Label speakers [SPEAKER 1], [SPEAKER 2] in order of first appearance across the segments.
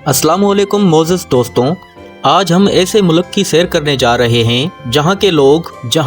[SPEAKER 1] अस्सलाम वालेकुम मोअज़्ज़ज़ दोस्तों, आज हम ऐसे मुल्क की सैर करने जा रहे हैं जहां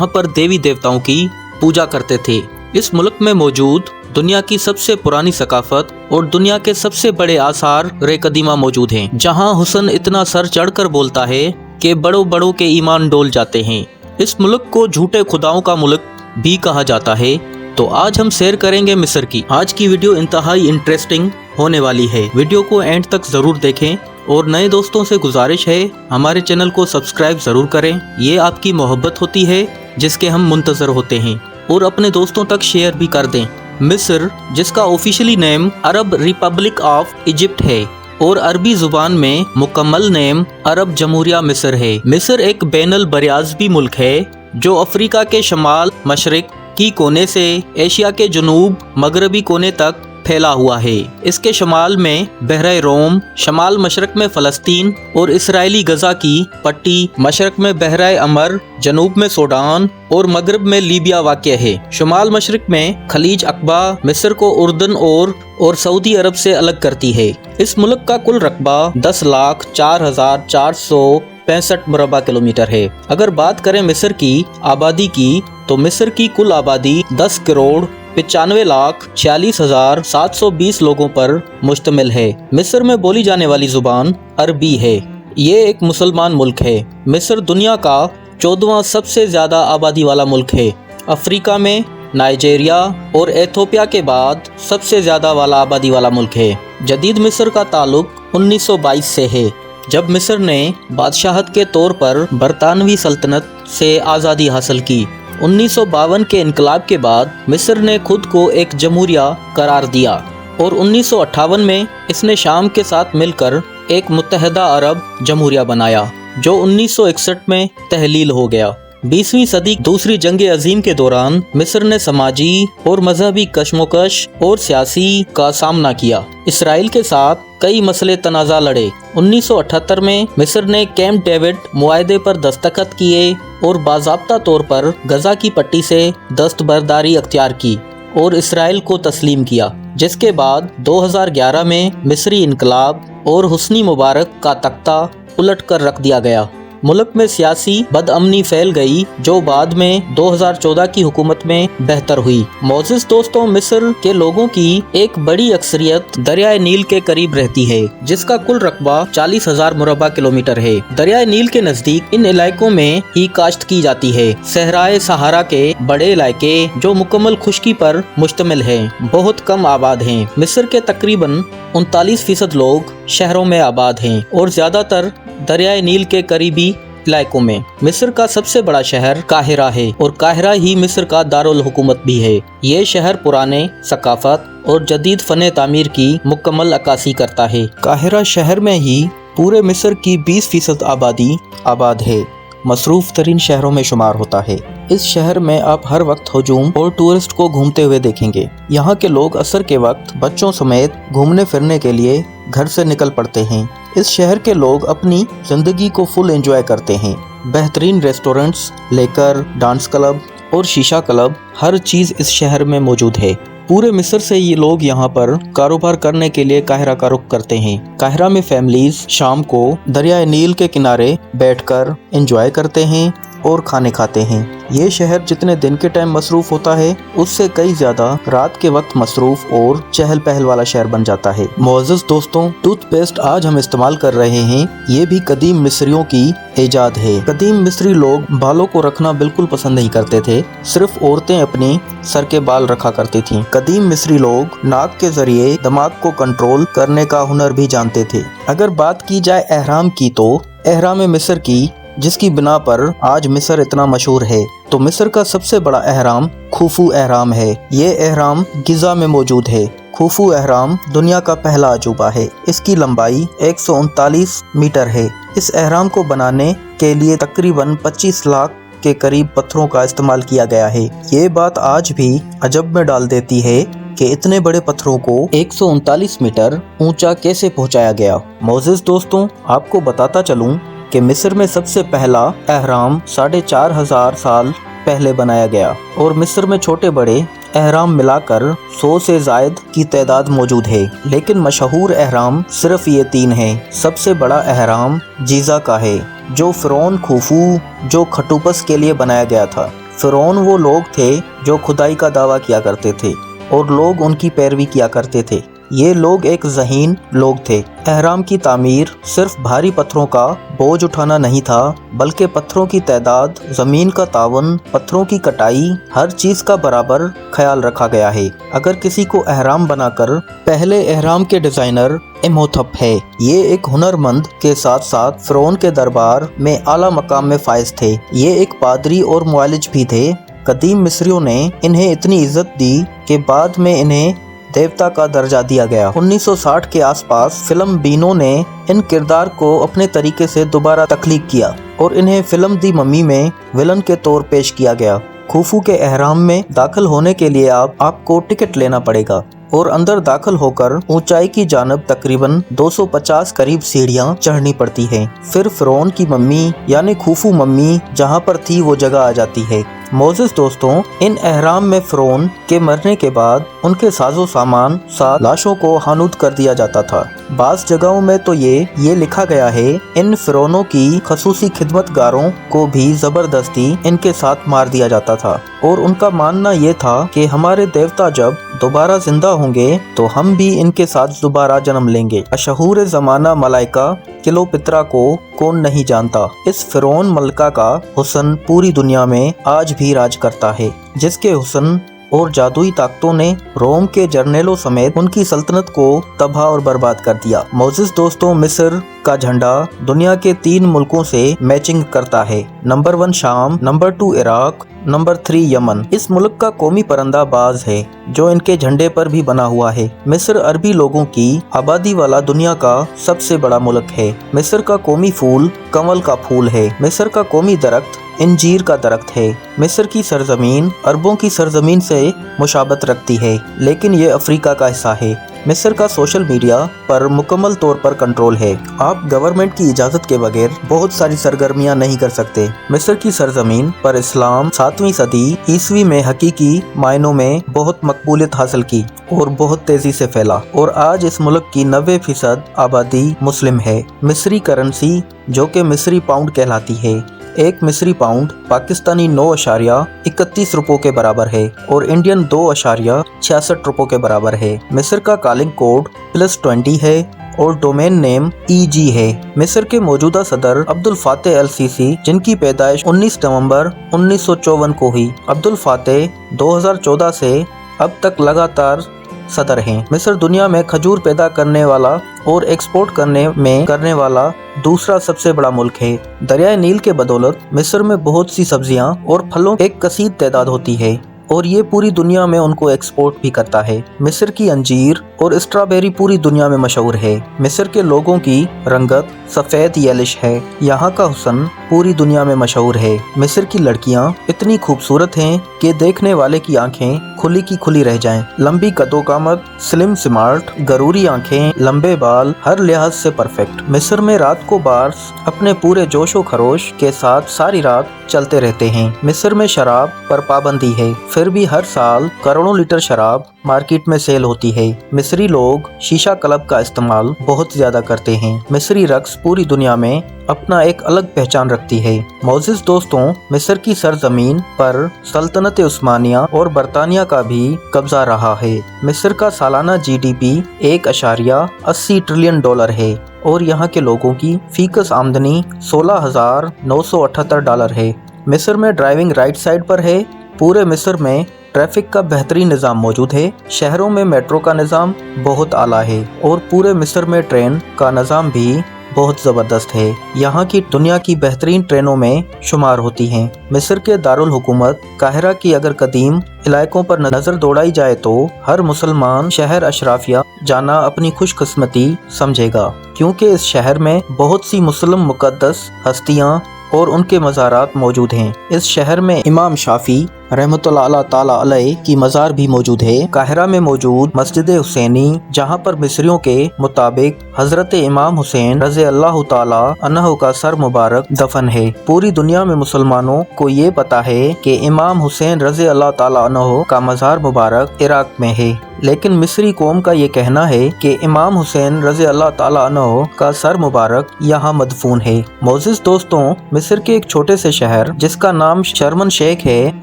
[SPEAKER 1] पर देवी देवताओं की पूजा करते थे। इस मुल्क में मौजूद दुनिया की सबसे पुरानी सकाफत और दुनिया के सबसे बड़े आसार रे कदीमा मौजूद हैं, जहां हुस्न इतना सर चढ़कर बोलता है कि बड़ों बड़ों के ईमान डोल जाते हैं। इस मुल्क को झूठे खुदाओं का मुल्क भी कहा जाता है। तो आज हम सैर करेंगे मिस्र की। आज की वीडियो इंतहाई इंटरेस्टिंग होने वाली है। वीडियो को एंड तक जरूर देखें और नए दोस्तों से गुजारिश है हमारे चैनल को सब्सक्राइब जरूर करें। ये आपकी मोहब्बत होती है जिसके हम मुंतजर होते हैं, और अपने दोस्तों तक शेयर भी कर दें। मिस्र, जिसका officially name Arab Republic of Egypt है और अरबी जुबान में मुकम्मल नेम अरब जमहूरिया मिस्र है। मिस्र एक बैनुल बरियाज़मी मुल्क है जो अफ्रीका के शमाल मशरिक की कोने से एशिया के जनूब मगरबी कोने तक फैला हुआ है। इसके शमाल में बहरे रोम, शमाल मशरक में फ़लस्तीन और इसराइली गजा की पट्टी, मशरक में बहरे अमर, जनूब में सूडान और मगरब में लीबिया वाक़ है। शुमाल मशरक में खलीज अक़बा मिस्र को उर्दन और सऊदी अरब से अलग करती है। इस मुल्क का कुल रकबा 10,04,465 मुरबा किलोमीटर है। अगर बात करें मिस्र की आबादी की, तो मिस्र की कुल आबादी 10,95,46,720 लोगों पर मुश्तमिल है। मिस्र में बोली जाने वाली जुबान अरबी है। ये एक मुसलमान मुल्क है। मिस्र दुनिया का 14वां सबसे ज़्यादा आबादी वाला मुल्क है। अफ्रीका में नाइजीरिया और एथोपिया के बाद सबसे ज़्यादा वाला आबादी वाला मुल्क है। जदीद मिस्र का ताल्लुक 1922 से है, जब मिस्र ने बादशाहत के तौर पर बरतानवी सल्तनत से आज़ादी हासिल की। 1952 के इनकलाब के बाद मिस्र ने खुद को एक जमहूरिया करार दिया और 1958 में इसने शाम के साथ मिलकर एक मुत्तहदा अरब जमहूरिया बनाया, जो 1961 में तहलील हो गया। 20वीं सदी दूसरी जंग अजीम के दौरान मिस्र ने समाजी और मजहबी कशमकश और सियासी का सामना किया। इसराइल के साथ कई मसले तनाज़ा लड़े। 1978 में मिस्र ने कैंप डेविड मुआहदे पर दस्तखत किए और बाज़ाब्ता तौर पर गजा की पट्टी से दस्तबरदारी अख्तियार की और इसराइल को तस्लीम किया, जिसके बाद 2011 में मिस्री इनकलाब और हुस्नी मुबारक का तख्ता उलट कर रख दिया गया। मुल्क में सियासी बदअमनी फैल गई, जो बाद में 2014 की हुकूमत में बेहतर हुई। मोअज़्ज़ज़ दोस्तों, मिस्र के लोगों की एक बड़ी अक्सरियत दरियाए नील के करीब रहती है, जिसका कुल रकबा 40,000 मुरबा किलोमीटर है। दरियाए नील के नजदीक इन इलाकों में ही काश्त की जाती है। सहराए सहारा के बड़े इलाके जो मुकम्मल खुश्की पर मुश्तमिल है, बहुत कम आबाद हैं। मिस्र के तकरीबन 39% लोग शहरों में आबाद हैं और ज्यादातर दरियाए नील के करीबी इलाकों में। मिस्र का सबसे बड़ा शहर काहिरा है और काहिरा ही मिस्र का दारुल हुकूमत भी है। ये शहर पुराने सकाफत और जदीद फ़न तामीर की मुकम्मल अक्कासी करता है। काहिरा शहर में ही पूरे मिस्र की 20% आबादी आबाद है। मसरूफ़ तरीन शहरों में शुमार होता है। इस शहर में आप हर वक्त हजूम और टूरिस्ट को घूमते हुए देखेंगे। यहाँ के लोग असर के वक्त बच्चों समेत घूमने फिरने के लिए घर से निकल पड़ते हैं। इस शहर के लोग अपनी ज़िंदगी को फुल एंजॉय करते हैं। बेहतरीन रेस्टोरेंट्स लेकर डांस क्लब और शीशा क्लब, हर चीज़ इस शहर में मौजूद है। पूरे मिस्र से ये लोग यहाँ पर कारोबार करने के लिए काहिरा का रुख करते हैं। काहिरा में फैमिलीज शाम को दरियाए नील के किनारे बैठकर एंजॉय करते हैं और खाने खाते हैं। ये शहर जितने दिन के टाइम मसरूफ़ होता है, उससे कई ज़्यादा रात के वक्त मसरूफ़ और चहल पहल वाला शहर बन जाता है। मोअज़्ज़ज़ दोस्तों, टूथपेस्ट आज हम इस्तेमाल कर रहे हैं, ये भी कदीम मिस्रियों की ईजाद है। कदीम मिस्री लोग बालों को रखना बिल्कुल पसंद नहीं करते थे, सिर्फ औरतें अपनी सर के बाल रखा करती थीं। कदीम मिस्री लोग नाक के जरिए दिमाग को कंट्रोल करने का हुनर भी जानते थे। अगर बात की जाए एहराम की, तो एहराम मिस्र की, जिसकी बिना पर आज मिस्र इतना मशहूर है, तो मिस्र का सबसे बड़ा एहराम खुफू एहराम है। ये एहराम गिज़ा में मौजूद है। खुफू एहराम दुनिया का पहला अजूबा है। इसकी लंबाई 139 मीटर है। इस एहराम को बनाने के लिए तकरीबन 25 लाख के करीब पत्थरों का इस्तेमाल किया गया है। ये बात आज भी अजब में डाल देती है कि इतने बड़े पत्थरों को 139 मीटर ऊंचा कैसे पहुंचाया गया। मोअज़्ज़ज़ दोस्तों, आपको बताता चलूं कि मिस्र में सबसे पहला एहराम 4,500 साल पहले बनाया गया और मिस्र में छोटे बड़े अहराम मिलाकर 100 से ज़ायद की तादाद मौजूद है, लेकिन मशहूर अहराम सिर्फ ये 3 हैं। सबसे बड़ा अहराम जीज़ा का है, जो फ़िरौन खुफू जो खटुपस के लिए बनाया गया था। फ़िरौन वो लोग थे जो खुदाई का दावा किया करते थे और लोग उनकी पैरवी किया करते थे। ये लोग एक ज़हीन लोग थे। अहराम की तामीर सिर्फ भारी पत्थरों का बोझ उठाना नहीं था, बल्कि पत्थरों की तादाद, ज़मीन का तावन, पत्थरों की कटाई, हर चीज़ का बराबर ख्याल रखा गया है। अगर किसी को अहराम बनाकर पहले अहराम के डिज़ाइनर इमोथप है। ये एक हुनरमंद के साथ साथ फ़िरौन के दरबार में आला मकाम में फाइज थे। ये एक पादरी और मुआलिज भी थे। कदीम मिस्रियों ने इन्हें इतनी इज्जत दी कि बाद में इन्हें देवता का दर्जा दिया गया। 1960 के आसपास फिल्म बीनो ने इन किरदार को अपने तरीके से दोबारा तख्लीक किया और इन्हें फिल्म दी मम्मी में विलन के तौर पेश किया गया। खुफू के अहराम में दाखिल होने के लिए आपको टिकट लेना पड़ेगा और अंदर दाखिल होकर ऊंचाई की जानब तकरीबन 250 करीब सीढ़ियां चढ़नी पड़ती हैं। फिर फ़िरौन की मम्मी यानी खुफू मम्मी जहां पर थी वो जगह आ जाती है। मोज़ेज़ दोस्तों, इन अहराम में फ़िरौन के मरने के बाद उनके साजो सामान साथ लाशों को हानूत कर दिया जाता था। बाज़ जगहों में तो ये लिखा गया है इन फ़िरौनों की खसूसी खिदमतगारों को भी ज़बरदस्ती इनके साथ मार दिया जाता था और उनका मानना ये था कि हमारे देवता जब दोबारा जिंदा होंगे तो हम भी इनके साथ दोबारा जन्म लेंगे। मशहूर ज़माना मलाइका क्लियोपेत्रा को कौन नहीं जानता। इस फ़िरौन मलका का हुस्न पूरी दुनिया में आज भी राज करता है, जिसके हुस्न और जादुई ताकतों ने रोम के जर्नेलों समेत उनकी सल्तनत को तबाह और बर्बाद कर दिया। मोज़ेज़ दोस्तों, मिस्र का झंडा दुनिया के 3 मुल्कों से मैचिंग करता है। नंबर 1 शाम, नंबर 2 इराक, नंबर 3 यमन। इस मुल्क का कौमी परिंदा बाज है, जो इनके झंडे पर भी बना हुआ है। मिस्र अरबी लोगों की आबादी वाला दुनिया का सबसे बड़ा मुल्क है। मिस्र का कौमी फूल कमल का फूल है। मिस्र का कौमी दरख्त इंजीर का दरख्त है। मिस्र की सरजमीन अरबों की सरजमीन से मुशाबत रखती है, लेकिन ये अफ्रीका का हिस्सा है। मिस्र का सोशल मीडिया पर मुकम्मल तौर पर कंट्रोल है। आप गवर्नमेंट की इजाज़त के बगैर बहुत सारी सरगर्मियां नहीं कर सकते। मिस्र की सरजमीन पर इस्लाम 7वीं सदी ईस्वी में हकीकी मायनों में बहुत मकबूलियत हासिल की और बहुत तेज़ी से फैला और आज इस मुल्क की 90% आबादी मुस्लिम है। मिस्री करेंसी, जो कि मिस्री पाउंड कहलाती है, एक मिस्री पाउंड पाकिस्तानी 9.31 रुपयों के बराबर है और इंडियन 2.66 रुपयों के बराबर है। मिस्र का कॉलिंग कोड +20 है और डोमेन नेम EG है। मिस्र के मौजूदा सदर अब्दुल फातेह अल सीसी, जिनकी पैदाइश 19 नवंबर 1954 को हुई। अब्दुल फातेह 2014 से अब तक लगातार सदर हैं। मिस्र दुनिया में खजूर पैदा करने वाला और एक्सपोर्ट करने वाला दूसरा सबसे बड़ा मुल्क है। दरियाए नील के बदौलत मिस्र में बहुत सी सब्जियां और फलों की एक कसीर तादाद होती है और ये पूरी दुनिया में उनको एक्सपोर्ट भी करता है। मिस्र की अंजीर और स्ट्रॉबेरी पूरी दुनिया में मशहूर है। मिस्र के लोगों की रंगत सफ़ेद येलिश है। यहाँ का हुस्न पूरी दुनिया में मशहूर है। मिस्र की लड़कियाँ इतनी खूबसूरत हैं कि देखने वाले की आंखें खुली की खुली रह जाएं। लंबी कदोकामत, स्लिम स्मार्ट, गरूरी आंखें, लंबे बाल, हर लिहाज से परफेक्ट। मिस्र में रात को बार्स अपने पूरे जोशो खरोश के साथ सारी रात चलते रहते हैं। मिस्र में शराब पर पाबंदी है, फिर भी हर साल करोड़ों लीटर शराब मार्केट में सेल होती है। मिस्री लोग शीशा क्लब का इस्तेमाल बहुत ज्यादा करते हैं। मिस्री रक्स पूरी दुनिया में अपना एक अलग पहचान रखती है। मोज़ेज़ दोस्तों, मिस्र की सरजमीन पर सल्तनत उस्मानिया और बरतानिया का भी कब्जा रहा है। मिस्र का सालाना GDP 1.80 ट्रिलियन डॉलर है और यहाँ के लोगों की फीकस आमदनी $16,978 है। मिस्र में ड्राइविंग राइट साइड पर है। पूरे मिस्र में ट्रैफिक का बेहतरीन निज़ाम मौजूद है। शहरों में मेट्रो का निज़ाम बहुत आला है और पूरे मिस्र में ट्रेन का निज़ाम भी बहुत ज़बरदस्त है। यहाँ की दुनिया की बेहतरीन ट्रेनों में शुमार होती हैं। मिस्र के दारुल हुकूमत काहिरा की अगर कदीम इलाकों पर नज़र दौड़ाई जाए तो हर मुसलमान शहर अशराफिया जाना अपनी खुशकिस्मती समझेगा, क्योंकि इस शहर में बहुत सी मुस्लिम मुक़द्दस हस्तियाँ और उनके मज़ारात मौजूद हैं। इस शहर में इमाम शाफी, रहमतुल्लाह ताला अलैह की मज़ार भी मौजूद है। काहिरा में मौजूद मस्जिद हुसैनी, जहाँ पर मिस्रियों के मुताबिक हजरत इमाम हुसैन रज़ी अल्लाह ताला अन्हु का सर मुबारक दफन है। पूरी दुनिया में मुसलमानों को ये पता है कि इमाम हुसैन रज़ी अल्लाह ताला अन्हु का मज़ार मुबारक इराक में है, लेकिन मिस्री कौम का ये कहना है कि इमाम हुसैन रज़ी अल्लाह ताला अन्हु का सर मुबारक यहाँ मदफून है। मोअज़्ज़िज़ दोस्तों, मिस्र के एक छोटे से शहर जिसका नाम शर्म एल शेख है,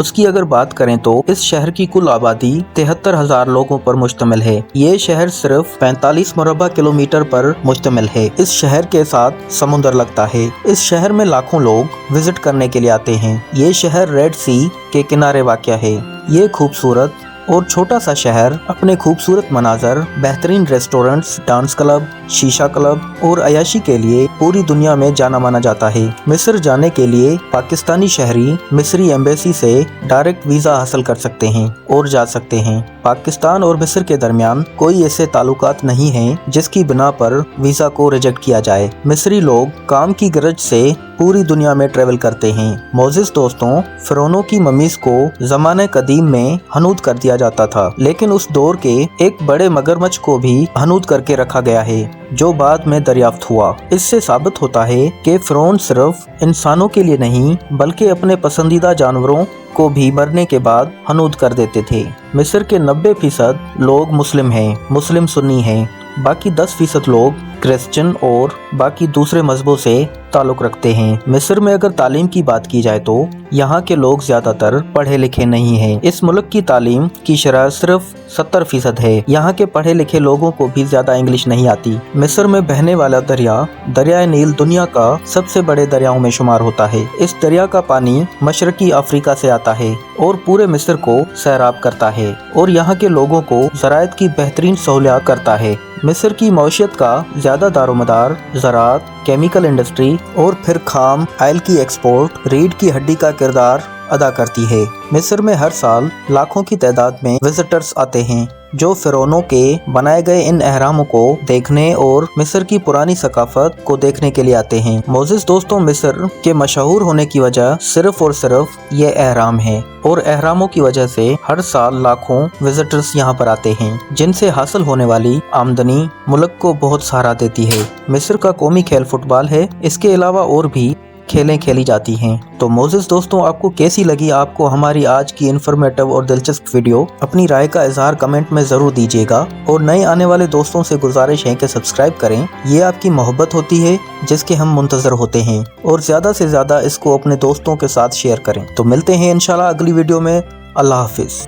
[SPEAKER 1] उसकी अगर बात करें तो इस शहर की कुल आबादी 73,000 लोगों पर मुश्तमिल है। ये शहर सिर्फ 45 मुरबा किलोमीटर पर मुश्तमिल है। इस शहर के साथ समुंदर लगता है। इस शहर में लाखों लोग विजिट करने के लिए आते हैं। ये शहर रेड सी के किनारे वाक़या है। ये खूबसूरत और छोटा सा शहर अपने खूबसूरत मनाजर, बेहतरीन रेस्टोरेंट्स, डांस क्लब, शीशा क्लब और अयाशी के लिए पूरी दुनिया में जाना माना जाता है। मिस्र जाने के लिए पाकिस्तानी शहरी मिस्री एम्बेसी से डायरेक्ट वीज़ा हासिल कर सकते हैं और जा सकते हैं। पाकिस्तान और मिस्र के दरमियान कोई ऐसे ताल्लुकात नहीं हैं जिसकी बिना पर वीज़ा को रिजेक्ट किया जाए। मिस्री लोग काम की गरज से पूरी दुनिया में ट्रेवल करते हैं। मोअज़्ज़िज़ दोस्तों, फ़िरौनों की ममीज़ को ज़माने कदीम में हनूद कर दिया जाता था, लेकिन उस दौर के एक बड़े मगरमच्छ को भी हनूद करके रखा गया है, जो बाद में दरियाफ्त हुआ। इससे साबित होता है कि फ़िरौन सिर्फ इंसानों के लिए नहीं बल्कि अपने पसंदीदा जानवरों को भी मरने के बाद हनूद कर देते थे। मिस्र के 90% लोग मुस्लिम हैं, मुस्लिम सुन्नी हैं। बाकी 10% लोग क्रिश्चियन और बाकी दूसरे मजहबों से ताल्लुक़ रखते हैं। मिस्र में अगर तालीम की बात की जाए तो यहाँ के लोग ज़्यादातर पढ़े लिखे नहीं हैं। इस मुल्क की तालीम की शरह सिर्फ 70% है। यहाँ के पढ़े लिखे लोगों को भी ज़्यादा इंग्लिश नहीं आती। मिस्र में बहने वाला दरिया नील दुनिया का सबसे बड़े दरियाओं में शुमार होता है। इस दरिया का पानी मशरकी अफ्रीका से आता है और पूरे मिस्र को सैराब करता है और यहाँ के लोगों को ज़राअत की बेहतरीन सहूलियत करता है। मिस्र की मईशत का ज़्यादा दारोमदार ज़राअत, केमिकल इंडस्ट्री और फिर खाम ऑयल की एक्सपोर्ट रीढ़ की हड्डी का किरदार अदा करती है। मिस्र में हर साल लाखों की तादाद में विजिटर्स आते हैं जो फ़िरौनों के बनाए गए इन अहरामों को देखने और मिस्र की पुरानी सकाफत को देखने के लिए आते हैं। मोअज़्ज़िज़ दोस्तों, मिस्र के मशहूर होने की वजह सिर्फ और सिर्फ ये अहराम है और अहरामों की वजह से हर साल लाखों विजिटर्स यहाँ पर आते हैं, जिनसे हासिल होने वाली आमदनी मुल्क को बहुत सहारा देती है। मिस्र का कौमी खेल फुटबॉल है। इसके अलावा और भी खेलें खेली जाती हैं। तो मोअज़्ज़िज़ दोस्तों, आपको कैसी लगी आपको हमारी आज की इन्फॉर्मेटिव और दिलचस्प वीडियो? अपनी राय का इजहार कमेंट में ज़रूर दीजिएगा और नए आने वाले दोस्तों से गुजारिश है कि सब्सक्राइब करें। ये आपकी मोहब्बत होती है जिसके हम मुंतज़र होते हैं, और ज़्यादा से ज़्यादा इसको अपने दोस्तों के साथ शेयर करें। तो मिलते हैं इंशाल्लाह अगली वीडियो में। अल्लाह हाफिज़।